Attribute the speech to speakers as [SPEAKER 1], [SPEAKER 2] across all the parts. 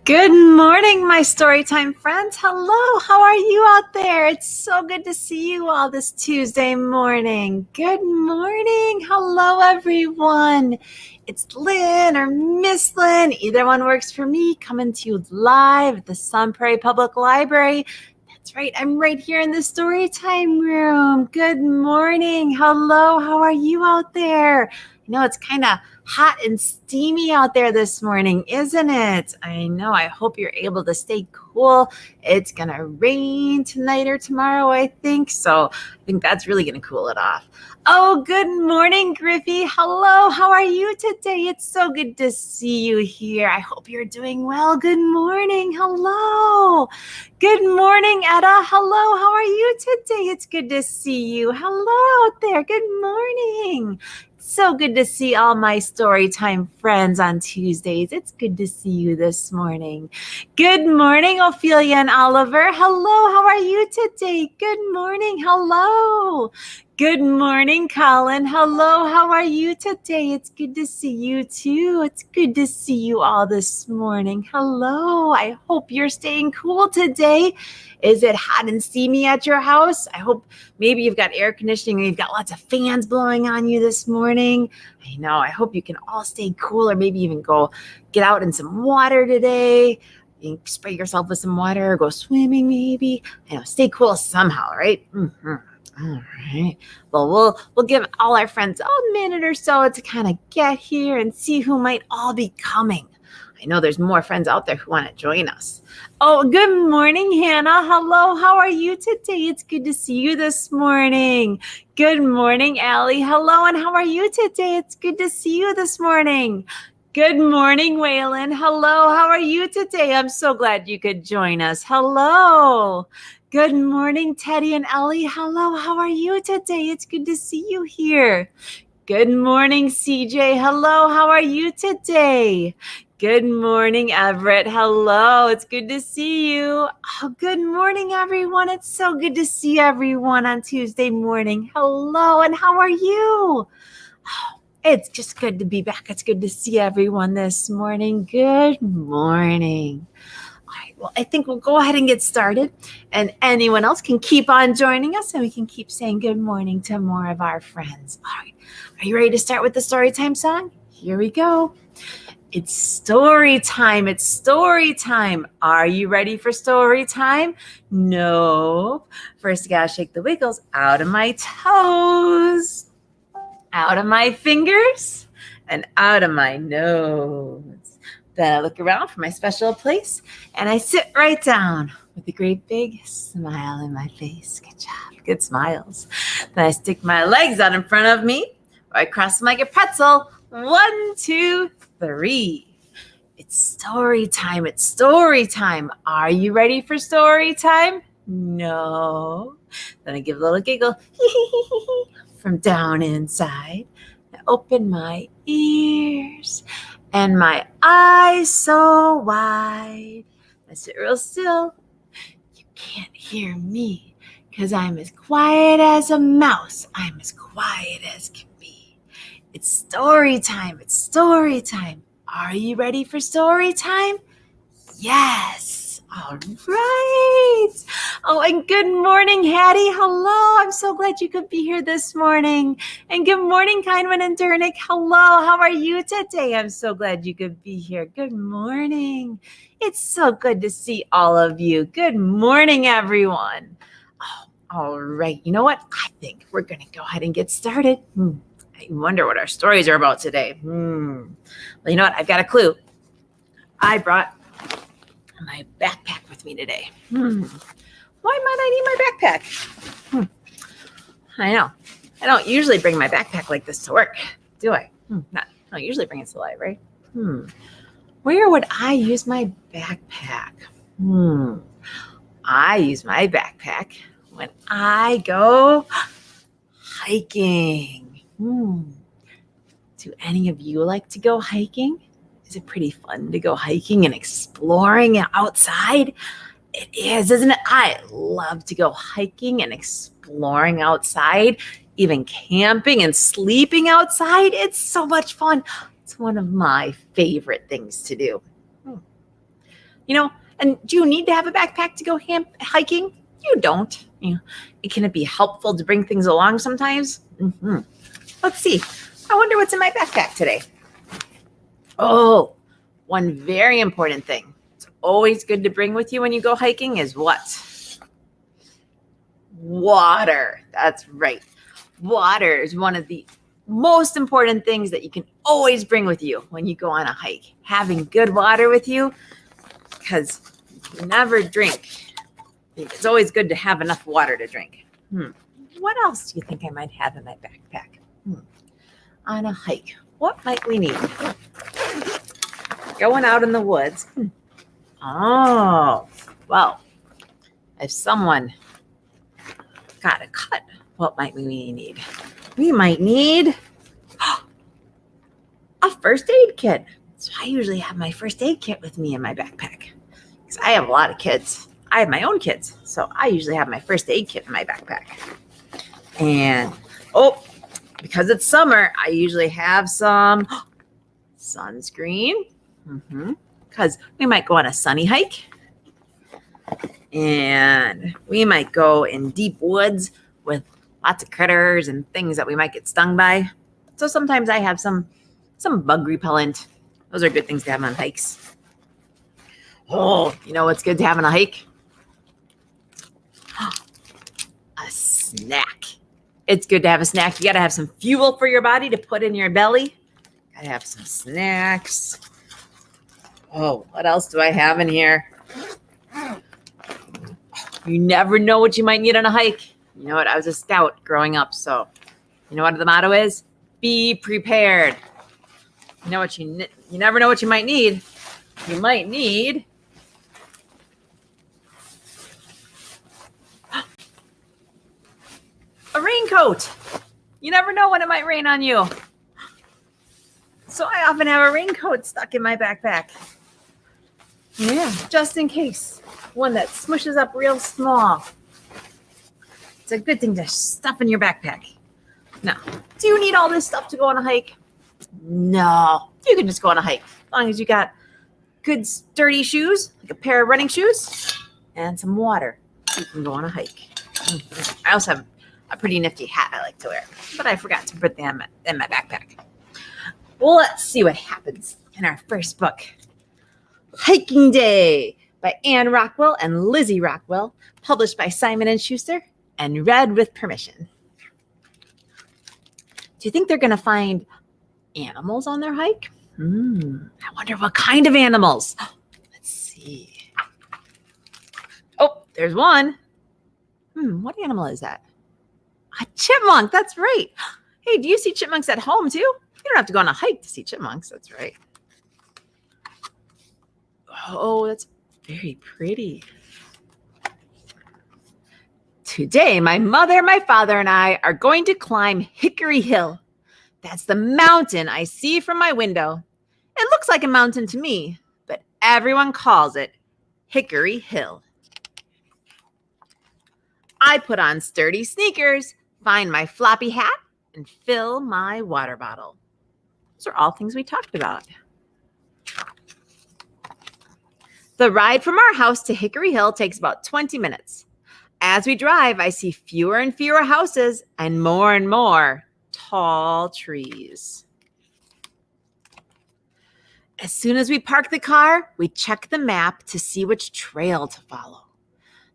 [SPEAKER 1] Good morning, my Storytime friends. Hello, how are you out there? It's so good to see you all this Tuesday morning. Good morning. Hello, everyone. It's Lynn or Miss Lynn. Either one works for me. Coming to you live at the Prairie Public Library. That's right. I'm right here in the Storytime room. Good morning. Hello, how are you out there? I know it's kind of hot and steamy out there this morning, isn't it? I know. I hope you're able to stay cool. It's going to rain tonight or tomorrow, I think. So I think that's really going to cool it off. Oh, good morning, Griffey. Hello. How are you today? It's so good to see you here. I hope you're doing well. Good morning. Hello. Good morning, Etta. Hello. How are you today? It's good to see you. Hello out there. Good morning. So good to see all my Storytime friends on Tuesdays. It's good to see you this morning. Good morning, Ophelia and Oliver. Hello, how are you today? Good morning. Hello. Good morning, Colin. Hello, how are you today? It's good to see you too. It's good to see you all this morning. Hello. I hope you're staying cool today. Is it hot and steamy at your house? I hope maybe you've got air conditioning or you've got lots of fans blowing on you this morning. I know. I hope you can all stay cool or maybe even go get out in some water today. You can spray yourself with some water or go swimming maybe. I know. Stay cool somehow, right? Mm-hmm. All right. Well, we'll give all our friends a minute or so to kind of get here and see who might all be coming. I know there's more friends out there who want to join us. Oh, good morning, Hannah. Hello. How are you today? It's good to see you this morning. Good morning, Allie. Hello, and how are you today? It's good to see you this morning. Good morning, Waylon. Hello. How are you today? I'm so glad you could join us. Hello. Good morning, Teddy and Ellie. Hello, how are you today? It's good to see you here. Good morning, CJ. Hello, how are you today? Good morning, Everett. Hello, it's good to see you. Oh, good morning, everyone. It's so good to see everyone on Tuesday morning. Hello, and how are you? Oh, it's just good to be back. It's good to see everyone this morning. Good morning. Well, I think we'll go ahead and get started, and anyone else can keep on joining us, and we can keep saying good morning to more of our friends. All right, are you ready to start with the Storytime song? Here we go. It's story time. It's story time. Are you ready for story time? No. First, I gotta shake the wiggles out of my toes, out of my fingers, and out of my nose. Then I look around for my special place, and I sit right down with a great big smile in my face. Good job. Good smiles. Then I stick my legs out in front of me, or I cross them like a pretzel. 1, 2, 3. It's story time. It's story time. Are you ready for story time? No. Then I give a little giggle from down inside. I open my ears and my eyes so wide. I sit real still. You can't hear me because I'm as quiet as a mouse. I'm as quiet as can be. It's story time. It's story time. Are you ready for story time? Yes. All right. Oh, and good morning, Hattie. Hello. I'm so glad you could be here this morning. And good morning, Kindman and Durnick. Hello. How are you today? I'm so glad you could be here. Good morning. It's so good to see all of you. Good morning, everyone. Oh, all right. You know what? I think we're going to go ahead and get started. I wonder what our stories are about today. Well, you know what? I've got a clue. I brought my backpack with me today. Why might I need my backpack? I know. I don't usually bring my backpack like this to work, do I? I don't usually bring it to life, right? Where would I use my backpack? I use my backpack when I go hiking. Do any of you like to go hiking? Is it pretty fun to go hiking and exploring outside? It is, isn't it? I love to go hiking and exploring outside, even camping and sleeping outside. It's so much fun. It's one of my favorite things to do. You know, and do you need to have a backpack to go hiking? You don't. Can it be helpful to bring things along sometimes? Let's see. I wonder what's in my backpack today. Oh, one very important thing. It's always good to bring with you when you go hiking is what? Water. That's right. Water is one of the most important things that you can always bring with you when you go on a hike. Having good water with you, because you never drink. It's always good to have enough water to drink. What else do you think I might have in my backpack? On a hike, what might we need? Going out in the woods. Oh, well, if someone got a cut, what might we need? We might need a first aid kit. So I usually have my first aid kit with me in my backpack because I have a lot of kids. I have my own kids, so I usually have my first aid kit in my backpack. And, because it's summer, I usually have some sunscreen because we might go on a sunny hike and we might go in deep woods with lots of critters and things that we might get stung by. So sometimes I have some bug repellent. Those are good things to have on hikes. Oh, you know what's good to have on a hike? A snack. It's good to have a snack. You got to have some fuel for your body to put in your belly. Got to have some snacks. Oh, what else do I have in here? You never know what you might need on a hike. You know what? I was a scout growing up, so you know what the motto is? Be prepared. You know what you never know what you might need. You might need a raincoat. You never know when it might rain on you. So I often have a raincoat stuck in my backpack. Yeah, just in case. One that smushes up real small. It's a good thing to stuff in your backpack. Now, do you need all this stuff to go on a hike? No, you can just go on a hike as long as you got good sturdy shoes, like a pair of running shoes, and some water. You can go on a hike. I also have a pretty nifty hat I like to wear, but I forgot to put them in my backpack. Well, let's see what happens in our first book, Hiking Day by Anne Rockwell and Lizzy Rockwell, published by Simon Schuster and read with permission. Do you think they're going to find animals on their hike? I wonder what kind of animals. Let's see. Oh, there's one. What animal is that? A chipmunk. That's right. Hey, do you see chipmunks at home too? You don't have to go on a hike to see chipmunks. That's right. Oh, that's very pretty. Today, my mother, my father, and I are going to climb Hickory Hill. That's the mountain I see from my window. It looks like a mountain to me, but everyone calls it Hickory Hill. I put on sturdy sneakers, find my floppy hat, and fill my water bottle. Those are all things we talked about. The ride from our house to Hickory Hill takes about 20 minutes. As we drive, I see fewer and fewer houses and more tall trees. As soon as we park the car, we check the map to see which trail to follow.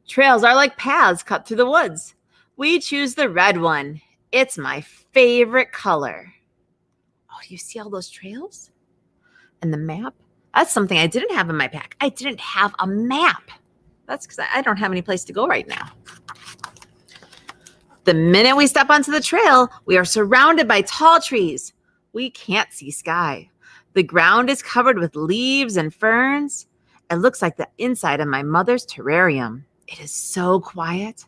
[SPEAKER 1] Trails are like paths cut through the woods. We choose the red one. It's my favorite color. Oh, do you see all those trails? And the map? That's something I didn't have in my pack. I didn't have a map. That's because I don't have any place to go right now. The minute we step onto the trail, we are surrounded by tall trees. We can't see sky. The ground is covered with leaves and ferns. It looks like the inside of my mother's terrarium. It is so quiet.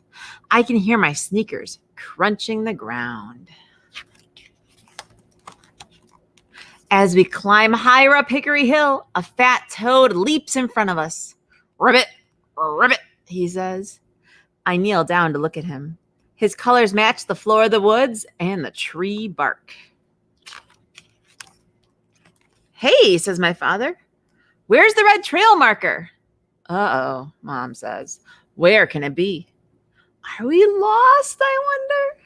[SPEAKER 1] I can hear my sneakers crunching the ground. As we climb higher up Hickory Hill, a fat toad leaps in front of us. Ribbit, ribbit, he says. I kneel down to look at him. His colors match the floor of the woods and the tree bark. Hey, says my father. Where's the red trail marker? Uh-oh, Mom says. Where can it be? Are we lost, I wonder?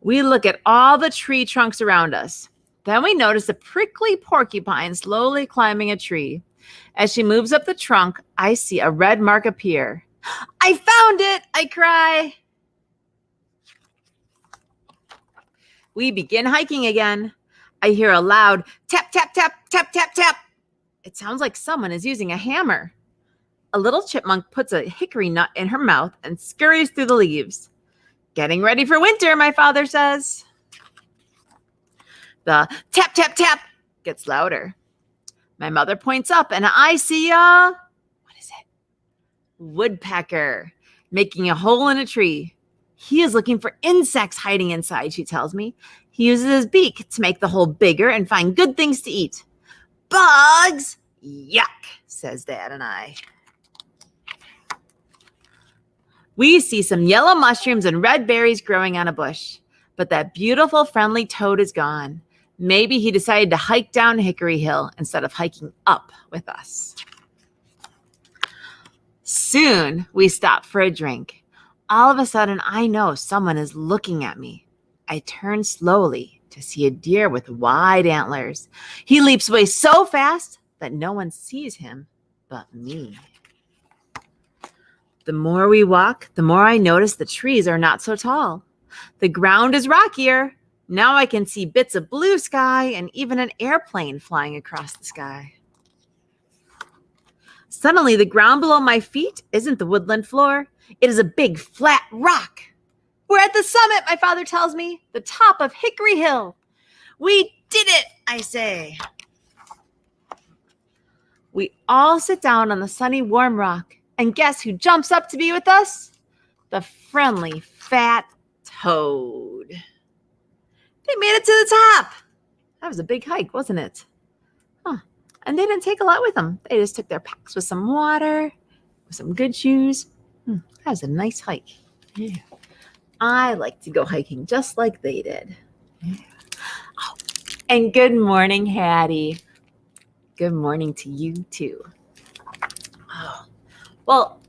[SPEAKER 1] We look at all the tree trunks around us. Then we notice a prickly porcupine slowly climbing a tree. As she moves up the trunk, I see a red mark appear. I found it, I cry. We begin hiking again. I hear a loud tap, tap, tap, tap, tap, tap. It sounds like someone is using a hammer. A little chipmunk puts a hickory nut in her mouth and scurries through the leaves. Getting ready for winter, my father says. The tap, tap, tap gets louder. My mother points up and I see what is it? Woodpecker making a hole in a tree. He is looking for insects hiding inside, she tells me. He uses his beak to make the hole bigger and find good things to eat. Bugs! Yuck, says Dad and I. We see some yellow mushrooms and red berries growing on a bush, but that beautiful, friendly toad is gone. Maybe he decided to hike down Hickory Hill instead of hiking up with us. Soon, we stop for a drink. All of a sudden, I know someone is looking at me. I turn slowly to see a deer with wide antlers. He leaps away so fast that no one sees him but me. The more we walk, the more I notice the trees are not so tall. The ground is rockier. Now I can see bits of blue sky and even an airplane flying across the sky. Suddenly, the ground below my feet isn't the woodland floor. It is a big, flat rock. We're at the summit, my father tells me, the top of Hickory Hill. We did it, I say. We all sit down on the sunny, warm rock. And guess who jumps up to be with us? The friendly, fat toad. They made it to the top. That was a big hike, wasn't it? And they didn't take a lot with them. They just took their packs with some water, with some good shoes. That was a nice hike. Yeah. I like to go hiking just like they did. Yeah. Oh, and good morning, Hattie. Good morning to you, too. Oh. Well,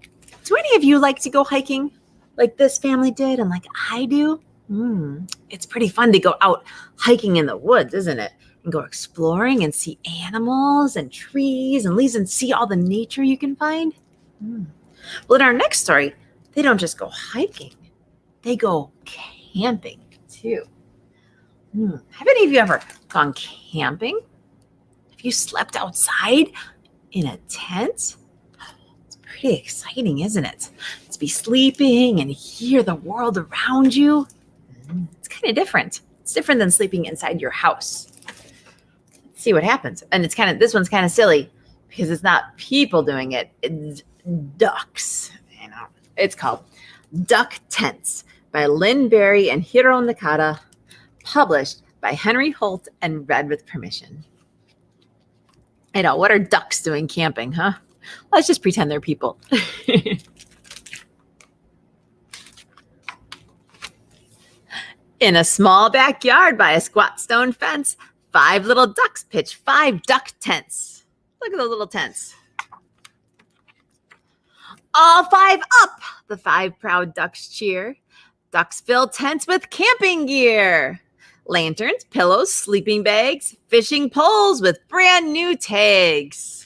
[SPEAKER 1] do any of you like to go hiking like this family did and like I do? It's pretty fun to go out hiking in the woods, isn't it? And go exploring and see animals and trees and leaves and see all the nature you can find. Well, in our next story, they don't just go hiking. They go camping, too. Have any of you ever gone camping? Have you slept outside in a tent? It's pretty exciting, isn't it? To be sleeping and hear the world around you. It's kind of different. It's different than sleeping inside your house. Let's see what happens. And this one's kind of silly because it's not people doing it. It's ducks. It's called Duck Tents by Lynn and Hiroe Nakata, published by Henry Holt and read with permission. I know, what are ducks doing camping, huh? Let's just pretend they're people. In a small backyard by a squat stone fence, 5 little ducks pitch 5 duck tents. Look at those little tents. All 5 up, the 5 proud ducks cheer. Ducks fill tents with camping gear. Lanterns, pillows, sleeping bags, fishing poles with brand new tags.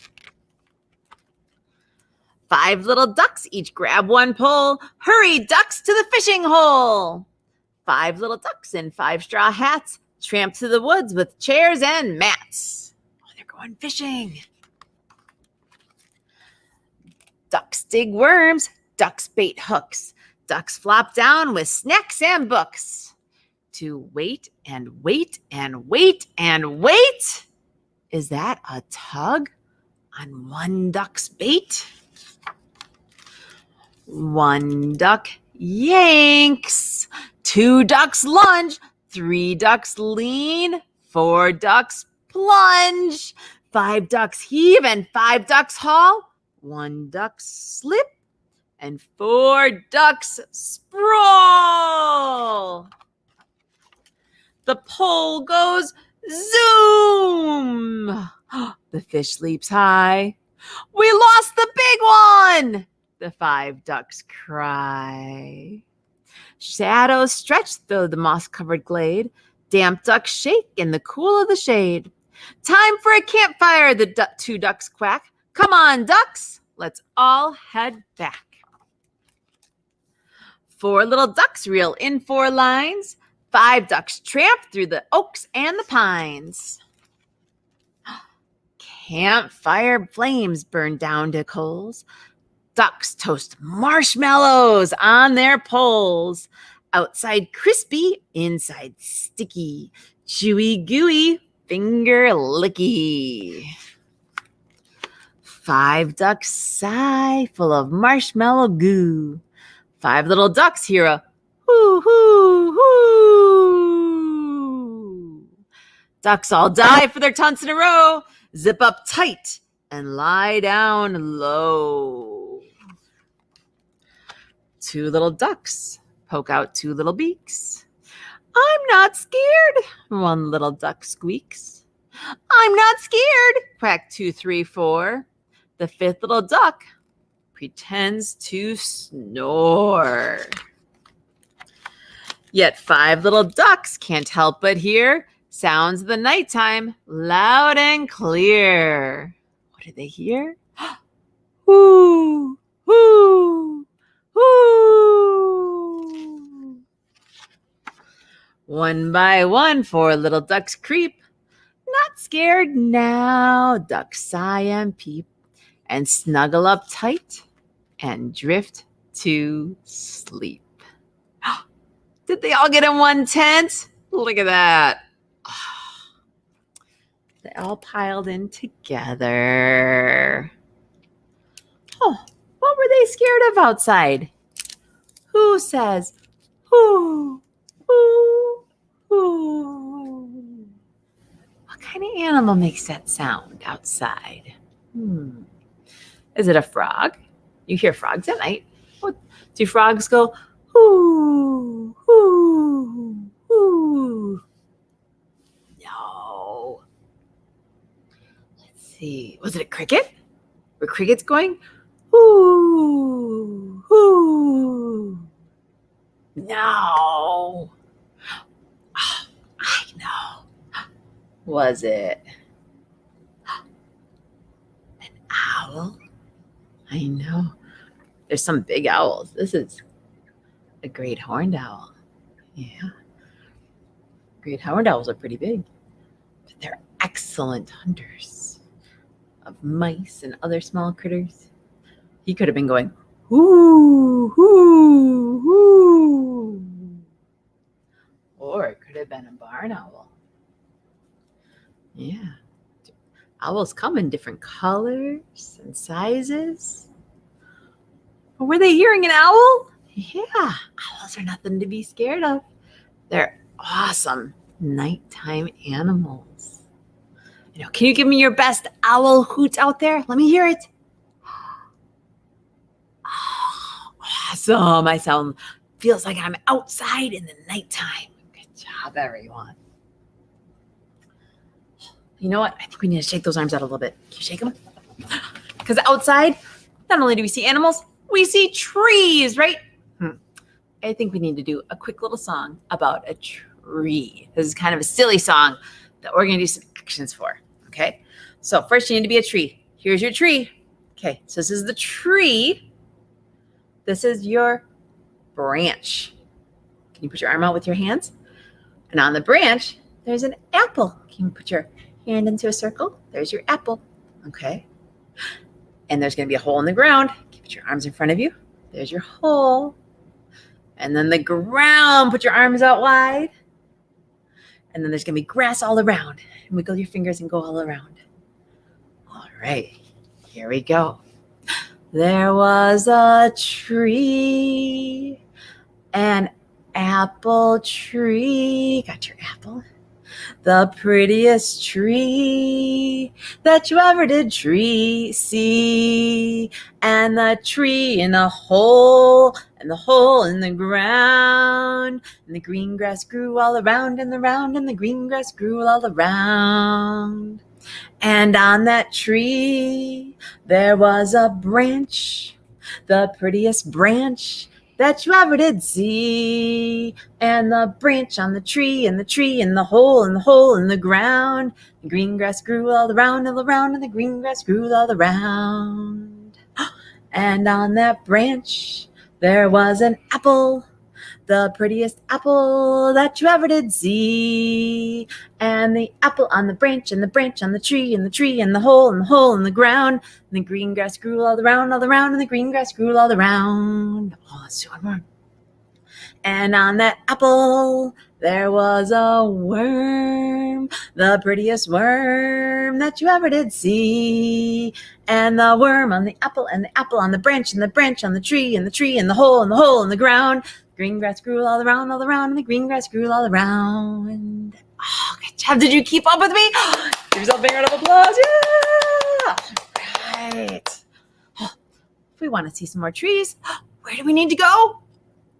[SPEAKER 1] 5 little ducks each grab 1 pole. Hurry, ducks, to the fishing hole. 5 little ducks in 5 straw hats tramp to the woods with chairs and mats. Oh, they're going fishing. Ducks dig worms, ducks bait hooks. Ducks flop down with snacks and books. To wait and wait and wait and wait. Is that a tug on 1 duck's bait? 1 duck yanks. 2 ducks lunge. 3 ducks lean. 4 ducks plunge. 5 ducks heave and 5 ducks haul. 1 duck slip and 4 ducks sprawl. The pole goes zoom. The fish leaps high. We lost the big one, the 5 ducks cry. Shadows stretch through the moss-covered glade. Damp ducks shake in the cool of the shade. Time for a campfire, the 2 ducks quack. Come on, ducks, let's all head back. 4 little ducks reel in 4 lines. 5 ducks tramp through the oaks and the pines. Campfire flames burn down to coals. Ducks toast marshmallows on their poles. Outside crispy, inside sticky. Chewy, gooey, finger licky. 5 ducks sigh, full of marshmallow goo. 5 little ducks hear a hoo, hoo, hoo. Ducks all dive for their tons in a row, zip up tight and lie down low. 2 little ducks poke out 2 little beaks. I'm not scared, 1 little duck squeaks. I'm not scared, quack 2, 3, 4. The 5th little duck pretends to snore. Yet 5 little ducks can't help but hear sounds of the nighttime loud and clear. What do they hear? Whoo, whoo, whoo. 1 by 1, 4 little ducks creep. Not scared now, ducks sigh and peep and snuggle up tight and drift to sleep. Did they all get in 1 tent? Look at that. They all piled in together. Oh, what were they scared of outside? Who says, whoo, whoo, whoo? What kind of animal makes that sound outside? Is it a frog? You hear frogs at night. Do frogs go, whoo, whoo, whoo? No. Let's see. Was it a cricket? Were crickets going, whoo, whoo? No. Oh, I know. Was it an owl? I know. There's some big owls. This is a great horned owl. Yeah. Great horned owls are pretty big, but they're excellent hunters. of mice and other small critters. He could have been going, "Hoo, hoo, hoo." Or it could have been a barn owl. Yeah. Owls come in different colors and sizes. But were they hearing an owl? Yeah, owls are nothing to be scared of. They're awesome nighttime animals. Can you give me your best owl hoot out there? Let me hear it. Oh, awesome. I sound feels like I'm outside in the nighttime. Good job, everyone. You know what? I think we need to shake those arms out a little bit. Can you shake them? Because outside, not only do we see animals, we see trees, right? I think we need to do a quick little song about a tree. This is kind of a silly song that we're going to do some actions for, okay? So first you need to be a tree. Here's your tree. Okay, so this is the tree. This is your branch. Can you put your arm out with your hands? And on the branch, there's an apple. Can you put your hand into a circle? There's your apple, okay? And there's going to be a hole in the ground. Can you put your arms in front of you? There's your hole. And then the ground, put your arms out wide. And then there's going to be grass all around. And wiggle your fingers and go all around. All right, here we go. There was a tree, an apple tree. Got your apple? The prettiest tree that you ever did see. And the tree in a hole, and the hole in the ground. And the green grass grew all around and around, and the green grass grew all around. And on that tree, there was a branch, the prettiest branch that you ever did see. And the branch on the tree, and the tree in the hole, and the hole in the ground. The green grass grew all around, and the green grass grew all around. And on that branch, there was an apple, the prettiest apple that you ever did see. And the apple on the branch, and the branch on the tree, and the tree in the hole, and the hole in the ground. And the green grass grew all around, and the green grass grew all around. Oh, let's do one more. And on that apple, there was a worm, the prettiest worm that you ever did see. And the worm on the apple, and the apple on the branch, and the branch on the tree, and the tree in the hole in the ground. Green grass grew all around, and the green grass grew all around. Oh, good job. Did you keep up with me? Give yourself a big round of applause. Yeah! All right. If we want to see some more trees, where do we need to go?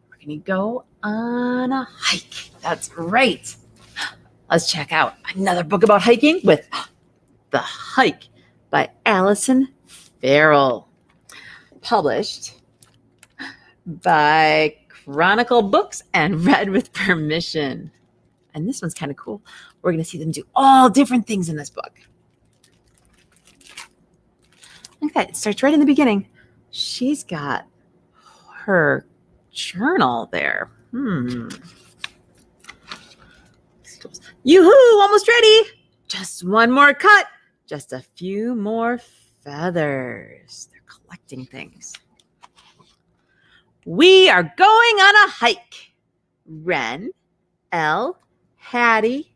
[SPEAKER 1] We're going to go on a hike. That's right. Let's check out another book about hiking with The Hike by Alison Farrell. Published by Chronicle Books and read with permission. And this one's kind of cool. We're going to see them do all different things in this book. Look at that. It starts right in the beginning. She's got her journal there. Yoo-hoo, almost ready. Just one more cut. Just a few more feathers. They're collecting things. We are going on a hike. Wren, L, Hattie,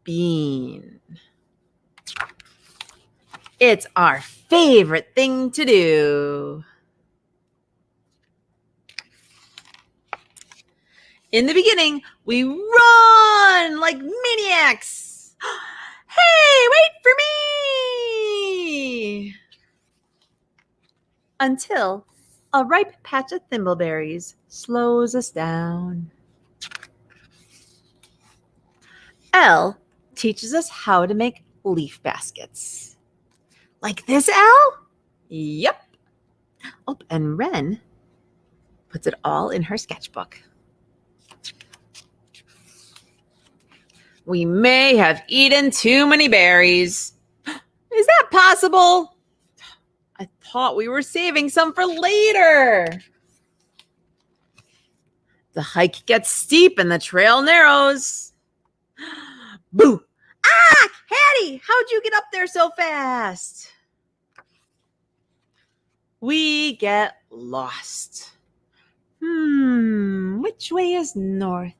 [SPEAKER 1] Bean. It's our favorite thing to do. In the beginning, we run like maniacs. Hey, wait for me! Until a ripe patch of thimbleberries slows us down. Elle teaches us how to make leaf baskets. Like this, Elle? Yep. Oh, and Wren puts it all in her sketchbook. We may have eaten too many berries. Is that possible? I thought we were saving some for later. The hike gets steep and the trail narrows. Boo! Ah! Hattie, how'd you get up there so fast? We get lost. Which way is north?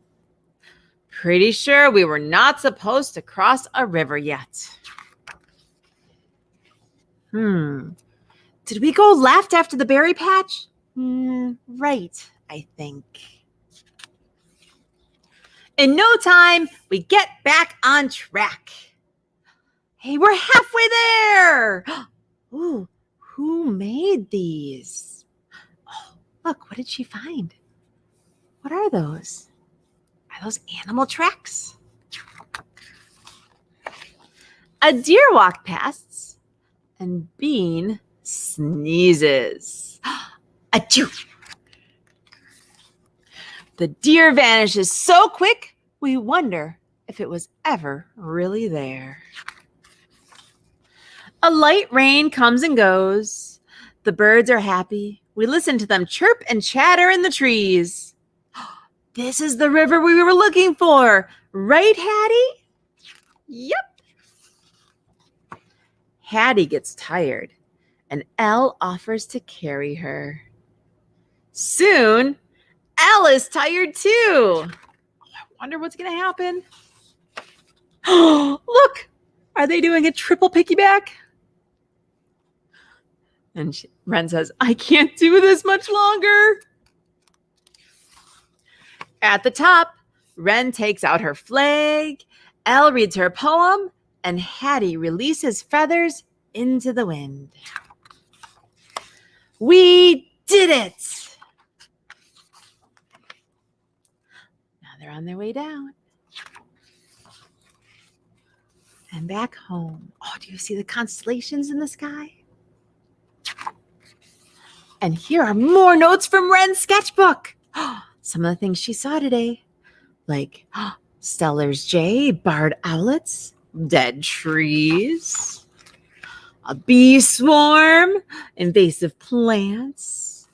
[SPEAKER 1] Pretty sure we were not supposed to cross a river yet. Did we go left after the berry patch? Right, I think. In no time, we get back on track. Hey, we're halfway there. Ooh, who made these? Oh, look, what did she find? What are those? Are those animal tracks? A deer walked past, and Bean sneezes. Achoo! The deer vanishes so quick, we wonder if it was ever really there. A light rain comes and goes. The birds are happy. We listen to them chirp and chatter in the trees. This is the river we were looking for, right, Hattie? Yep. Hattie gets tired, and Elle offers to carry her. Soon, Elle is tired too. I wonder what's going to happen. Look, are they doing a triple piggyback? And Wren says, I can't do this much longer. At the top, Wren takes out her flag, Elle reads her poem, and Hattie releases feathers into the wind. We did it! Now they're on their way down. And back home. Oh, do you see the constellations in the sky? And here are more notes from Wren's sketchbook. Some of the things she saw today, like Stellar's jay, barred owlets, dead trees, a bee swarm, invasive plants,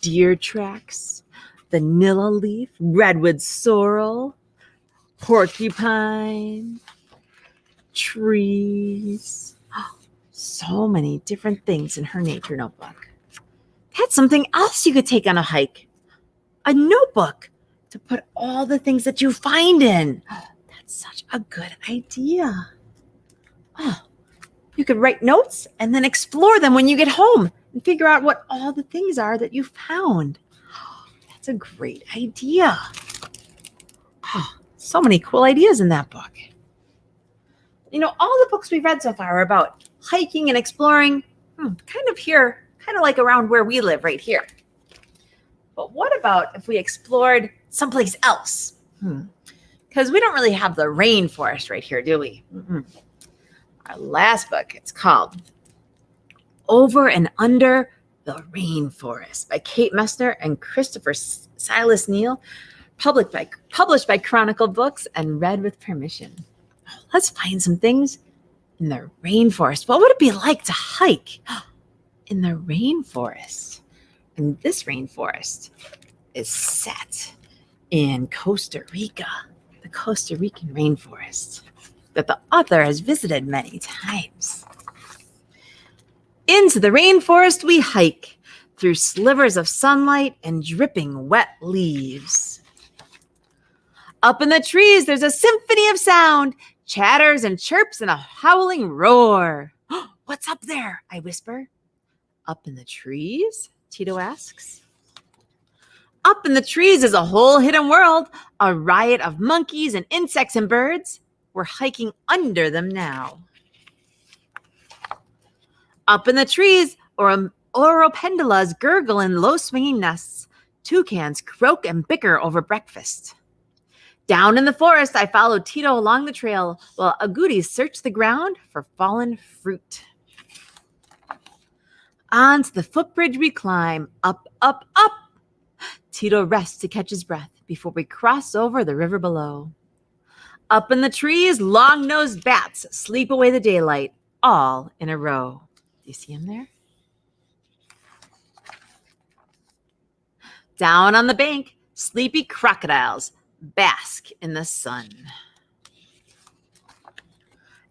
[SPEAKER 1] deer tracks, vanilla leaf, redwood sorrel, porcupine, trees. So many different things in her nature notebook. That's something else you could take on a hike. A notebook to put all the things that you find in. That's such a good idea. Oh, you could write notes and then explore them when you get home and figure out what all the things are that you found. That's a great idea. Oh, so many cool ideas in that book. You know, all the books we've read so far are about hiking and exploring, kind of here, kind of like around where we live right here. But what about if we explored someplace else? Because we don't really have the rainforest right here, do we? Our last book, it's called Over and Under the Rainforest by Kate Messner and Christopher Silas Neal, published by Chronicle Books and read with permission. Let's find some things in the rainforest. What would it be like to hike in the rainforest? And this rainforest is set in Costa Rica, the Costa Rican rainforest that the author has visited many times. Into the rainforest we hike through slivers of sunlight and dripping wet leaves. Up in the trees, there's a symphony of sound, chatters and chirps and a howling roar. What's up there? I whisper. Up in the trees? Tito asks. Up in the trees is a whole hidden world, a riot of monkeys and insects and birds. We're hiking under them now. Up in the trees, oropendulas gurgle in low swinging nests. Toucans croak and bicker over breakfast. Down in the forest, I followed Tito along the trail while agoutis searched the ground for fallen fruit. Onto the footbridge we climb, up, up, up. Tito rests to catch his breath before we cross over the river below. Up in the trees, long-nosed bats sleep away the daylight, all in a row. Do you see them there? Down on the bank, sleepy crocodiles bask in the sun.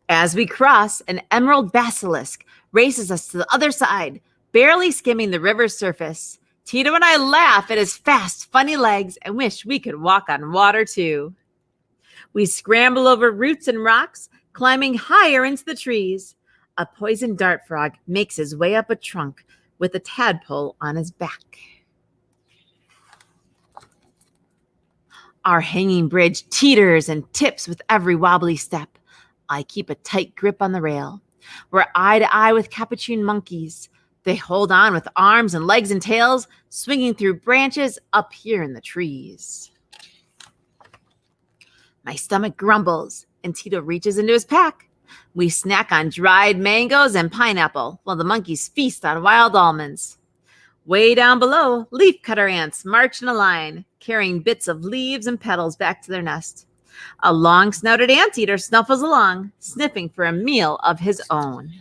[SPEAKER 1] As we cross, an emerald basilisk races us to the other side, Barely skimming the river's surface, Tito and I laugh at his fast, funny legs and wish we could walk on water too. We scramble over roots and rocks, climbing higher into the trees. A poison dart frog makes his way up a trunk with a tadpole on his back. Our hanging bridge teeters and tips with every wobbly step. I keep a tight grip on the rail. We're eye to eye with capuchin monkeys. They hold on with arms and legs and tails, swinging through branches up here in the trees. My stomach grumbles, and Tito reaches into his pack. We snack on dried mangoes and pineapple, while the monkeys feast on wild almonds. Way down below, leafcutter ants march in a line, carrying bits of leaves and petals back to their nest. A long-snouted anteater snuffles along, sniffing for a meal of his own.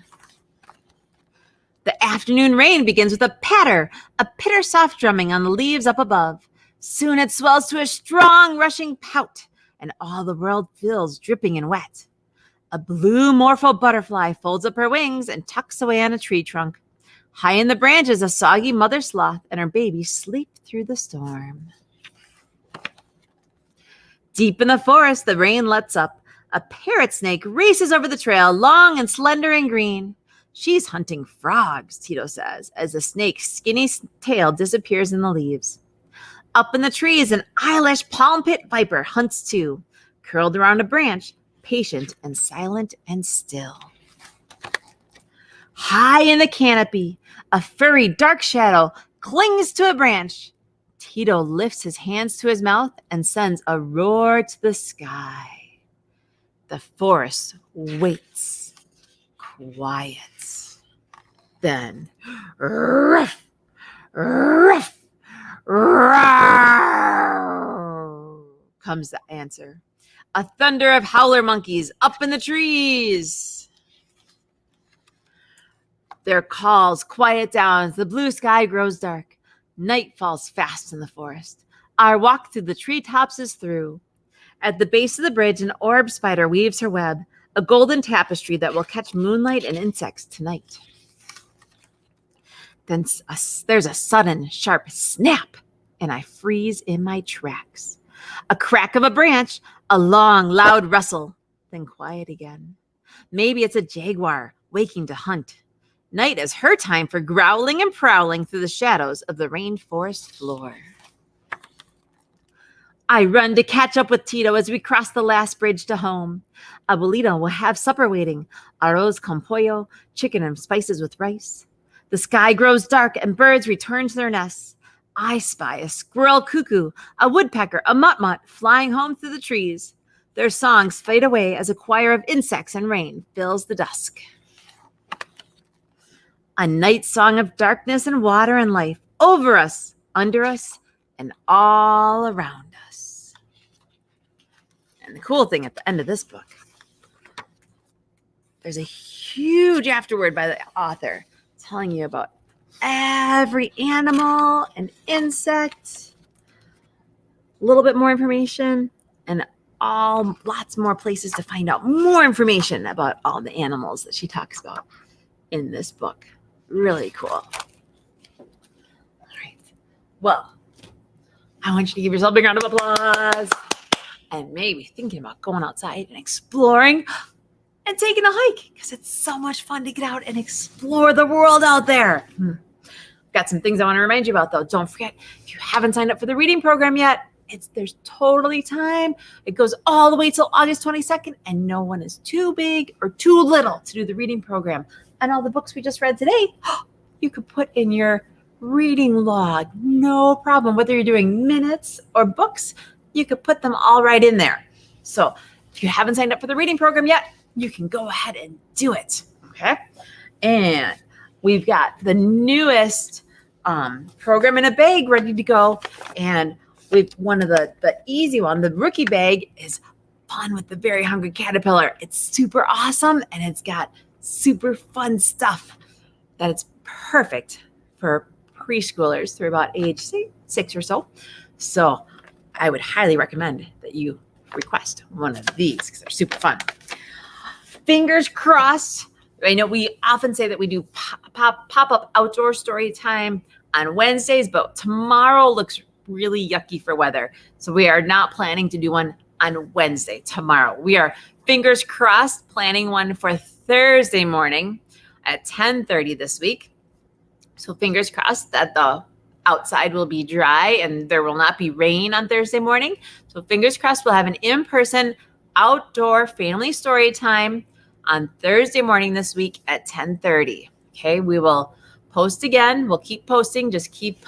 [SPEAKER 1] The afternoon rain begins with a patter, a pitter-soft drumming on the leaves up above. Soon it swells to a strong, rushing pout, and all the world feels dripping and wet. A blue morpho butterfly folds up her wings and tucks away on a tree trunk. High in the branches, a soggy mother sloth and her baby sleep through the storm. Deep in the forest, the rain lets up. A parrot snake races over the trail, long and slender and green. She's hunting frogs, Tito says, as the snake's skinny tail disappears in the leaves. Up in the trees, an eyelash palm pit viper hunts too, curled around a branch, patient and silent and still. High in the canopy, a furry dark shadow clings to a branch. Tito lifts his hands to his mouth and sends a roar to the sky. The forest waits, quiet. Then, ruff, ruff, roar, comes the answer. A thunder of howler monkeys up in the trees. Their calls quiet down as the blue sky grows dark. Night falls fast in the forest. Our walk through the treetops is through. At the base of the bridge, an orb spider weaves her web, a golden tapestry that will catch moonlight and insects tonight. Then there's a sudden, sharp snap, and I freeze in my tracks. A crack of a branch, a long, loud rustle, then quiet again. Maybe it's a jaguar waking to hunt. Night is her time for growling and prowling through the shadows of the rainforest floor. I run to catch up with Tito as we cross the last bridge to home. Abuelita will have supper waiting, arroz con pollo, chicken and spices with rice. The sky grows dark and birds return to their nests. I spy a squirrel cuckoo, a woodpecker, a mutmut flying home through the trees. Their songs fade away as a choir of insects and rain fills the dusk. A night song of darkness and water and life over us, under us, and all around us. And the cool thing at the end of this book, there's a huge afterword by the author telling you about every animal and insect, a little bit more information, and lots more places to find out more information about all the animals that she talks about in this book. Really cool. All right. Well, I want you to give yourself a big round of applause and maybe thinking about going outside and exploring and taking a hike, because it's so much fun to get out and explore the world out there. Got some things I want to remind you about, though. Don't forget, if you haven't signed up for the reading program yet, there's totally time. It goes all the way till August 22nd, and no one is too big or too little to do the reading program. And all the books we just read today, you could put in your reading log. No problem. Whether you're doing minutes or books, you could put them all right in there. So if you haven't signed up for the reading program yet, you can go ahead and do it. Okay. And we've got the newest program in a bag ready to go. And we've one of the easy one, the rookie bag, is Fun with the Very Hungry Caterpillar. It's super awesome, and it's got super fun stuff that it's perfect for preschoolers through about age 6 or so. So I would highly recommend that you request one of these because they're super fun. Fingers crossed I know we often say that we do pop-up outdoor story time on Wednesdays, but tomorrow looks really yucky for weather. So we are not planning to do one on Wednesday tomorrow. We are fingers crossed planning one for Thursday morning at 10:30 this week. So fingers crossed that the outside will be dry and there will not be rain on Thursday morning. So fingers crossed we'll have an in-person outdoor family story time on Thursday morning this week at 10:30. Okay, we will post again. We'll keep posting. Just keep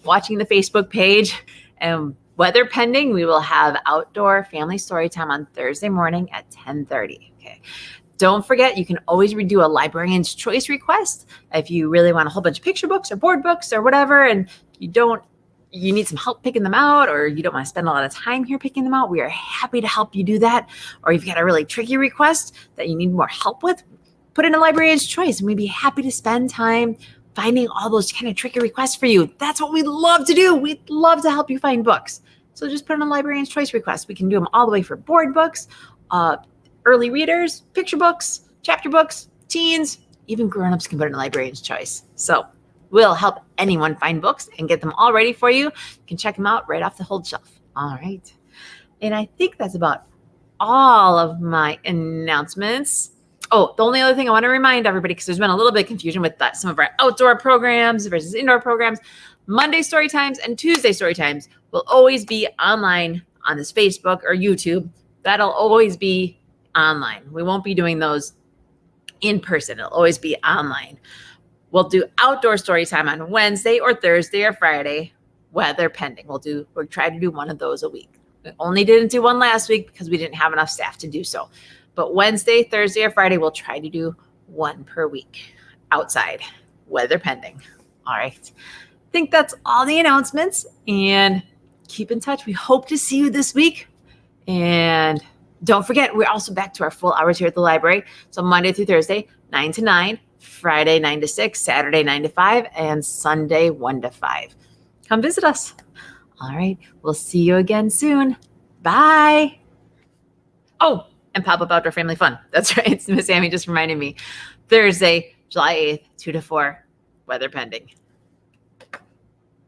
[SPEAKER 1] watching the Facebook page. And weather pending, we will have outdoor family story time on Thursday morning at 10:30. Okay. Don't forget, you can always redo a librarian's choice request if you really want a whole bunch of picture books or board books or whatever, and you need some help picking them out, or you don't want to spend a lot of time here picking them out. We are happy to help you do that. Or you've got a really tricky request that you need more help with, put in a librarian's choice, and we'd be happy to spend time finding all those kind of tricky requests for you. That's what we love to do. We'd love to help you find books. So just put in a librarian's choice request. We can do them all the way for board books, early readers, picture books, chapter books, teens, even grown-ups can put in a librarian's choice. So we'll help anyone find books and get them all ready for you. You can check them out right off the hold shelf. All right. And I think that's about all of my announcements. Oh, the only other thing I want to remind everybody, because there's been a little bit of confusion with that, some of our outdoor programs versus indoor programs, Monday Storytimes and Tuesday Storytimes will always be online on this Facebook or YouTube. That'll always be online. We won't be doing those in person. It'll always be online. We'll do outdoor story time on Wednesday or Thursday or Friday, weather pending. We'll try to do one of those a week. We only didn't do one last week because we didn't have enough staff to do so. But Wednesday, Thursday, or Friday, we'll try to do one per week outside, weather pending. All right. I think that's all the announcements, and keep in touch. We hope to see you this week. And don't forget, we're also back to our full hours here at the library. So Monday through Thursday, 9 to 9, Friday, 9 to 6, Saturday, 9 to 5, and Sunday, 1 to 5. Come visit us. All right. We'll see you again soon. Bye. Oh, and pop-up outdoor family fun. That's right. Miss Amy just reminded me. Thursday, July 8th, 2 to 4, weather pending.